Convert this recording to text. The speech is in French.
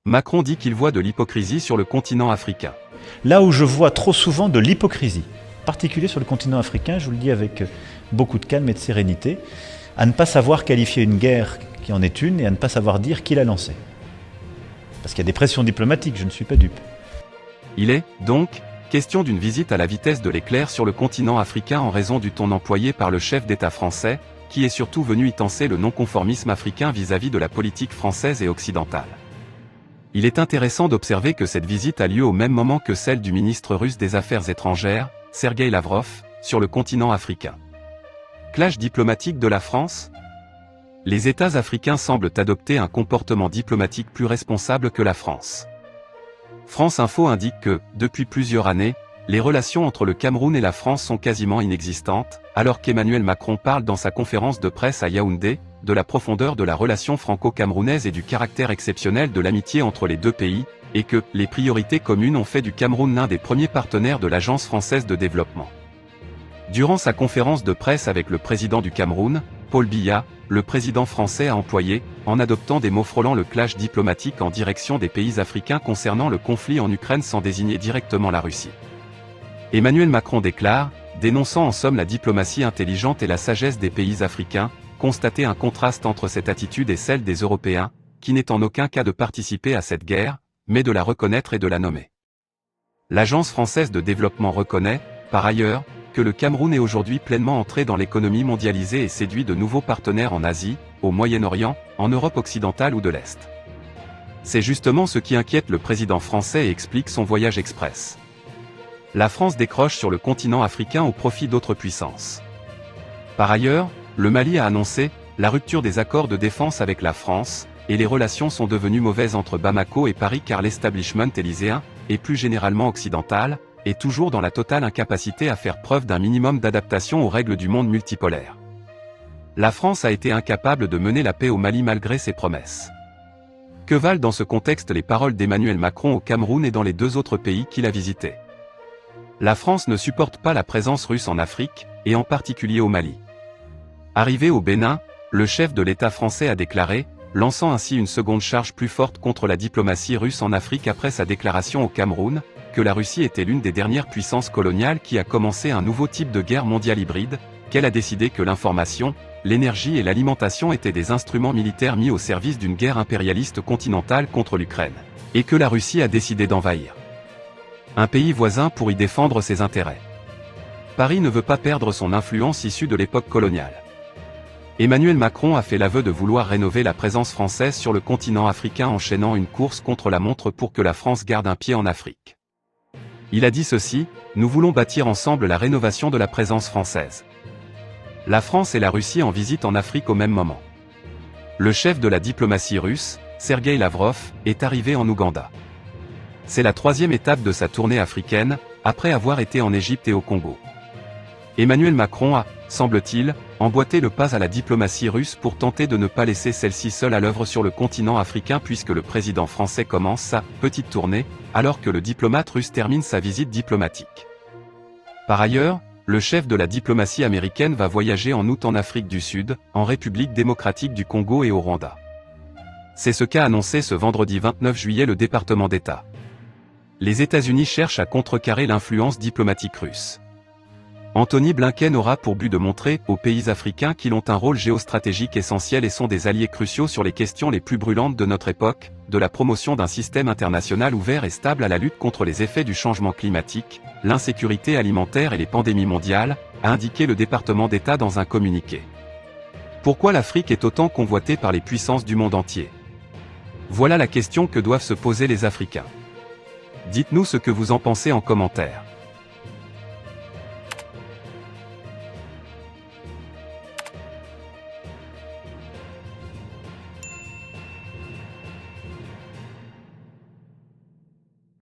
Macron dit qu'il voit de l'hypocrisie sur le continent africain. Là où je vois trop souvent de l'hypocrisie, en particulier sur le continent africain, je vous le dis avec beaucoup de calme et de sérénité, à ne pas savoir qualifier une guerre qui en est une et à ne pas savoir dire qui l'a lancée. Parce qu'il y a des pressions diplomatiques, je ne suis pas dupe. Il est, donc, question d'une visite à la vitesse de l'éclair sur le continent africain en raison du ton employé par le chef d'État français, qui est surtout venu y tenser le non-conformisme africain vis-à-vis de la politique française et occidentale. Il est intéressant d'observer que cette visite a lieu au même moment que celle du ministre russe des Affaires étrangères, Sergueï Lavrov, sur le continent africain. Clash diplomatique de la France ? Les États africains semblent adopter un comportement diplomatique plus responsable que la France. France Info indique que, depuis plusieurs années, les relations entre le Cameroun et la France sont quasiment inexistantes, alors qu'Emmanuel Macron parle dans sa conférence de presse à Yaoundé, de la profondeur de la relation franco-camerounaise et du caractère exceptionnel de l'amitié entre les deux pays, et que les priorités communes ont fait du Cameroun l'un des premiers partenaires de l'Agence française de développement. Durant sa conférence de presse avec le président du Cameroun, Paul Biya, le président français a employé, en adoptant des mots frôlant le clash diplomatique en direction des pays africains concernant le conflit en Ukraine sans désigner directement la Russie. Emmanuel Macron déclare, dénonçant en somme la diplomatie intelligente et la sagesse des pays africains, constater un contraste entre cette attitude et celle des Européens, qui n'est en aucun cas de participer à cette guerre, mais de la reconnaître et de la nommer. L'Agence française de développement reconnaît, par ailleurs, que le Cameroun est aujourd'hui pleinement entré dans l'économie mondialisée et séduit de nouveaux partenaires en Asie, au Moyen-Orient, en Europe occidentale ou de l'Est. C'est justement ce qui inquiète le président français et explique son voyage express. La France décroche sur le continent africain au profit d'autres puissances. Par ailleurs, le Mali a annoncé la rupture des accords de défense avec la France, et les relations sont devenues mauvaises entre Bamako et Paris car l'establishment élyséen, et plus généralement occidental, est toujours dans la totale incapacité à faire preuve d'un minimum d'adaptation aux règles du monde multipolaire. La France a été incapable de mener la paix au Mali malgré ses promesses. Que valent dans ce contexte les paroles d'Emmanuel Macron au Cameroun et dans les deux autres pays qu'il a visités ? La France ne supporte pas la présence russe en Afrique, et en particulier au Mali. Arrivé au Bénin, le chef de l'État français a déclaré, lançant ainsi une seconde charge plus forte contre la diplomatie russe en Afrique après sa déclaration au Cameroun, que la Russie était l'une des dernières puissances coloniales qui a commencé un nouveau type de guerre mondiale hybride, qu'elle a décidé que l'information, l'énergie et l'alimentation étaient des instruments militaires mis au service d'une guerre impérialiste continentale contre l'Ukraine, et que la Russie a décidé d'envahir un pays voisin pour y défendre ses intérêts. Paris ne veut pas perdre son influence issue de l'époque coloniale. Emmanuel Macron a fait l'aveu de vouloir rénover la présence française sur le continent africain enchaînant une course contre la montre pour que la France garde un pied en Afrique. Il a dit ceci, « Nous voulons bâtir ensemble la rénovation de la présence française. » La France et la Russie en visite en Afrique au même moment. Le chef de la diplomatie russe, Sergueï Lavrov, est arrivé en Ouganda. C'est la troisième étape de sa tournée africaine, après avoir été en Égypte et au Congo. Emmanuel Macron a, semble-t-il, emboîté le pas à la diplomatie russe pour tenter de ne pas laisser celle-ci seule à l'œuvre sur le continent africain puisque le président français commence sa petite tournée, alors que le diplomate russe termine sa visite diplomatique. Par ailleurs, le chef de la diplomatie américaine va voyager en août en Afrique du Sud, en République démocratique du Congo et au Rwanda. C'est ce qu'a annoncé ce vendredi 29 juillet le département d'État. Les États-Unis cherchent à contrecarrer l'influence diplomatique russe. Antony Blinken aura pour but de montrer aux pays africains qu'ils ont un rôle géostratégique essentiel et sont des alliés cruciaux sur les questions les plus brûlantes de notre époque, de la promotion d'un système international ouvert et stable à la lutte contre les effets du changement climatique, l'insécurité alimentaire et les pandémies mondiales, a indiqué le département d'État dans un communiqué. Pourquoi l'Afrique est autant convoitée par les puissances du monde entier ? Voilà la question que doivent se poser les Africains. Dites-nous ce que vous en pensez en commentaire.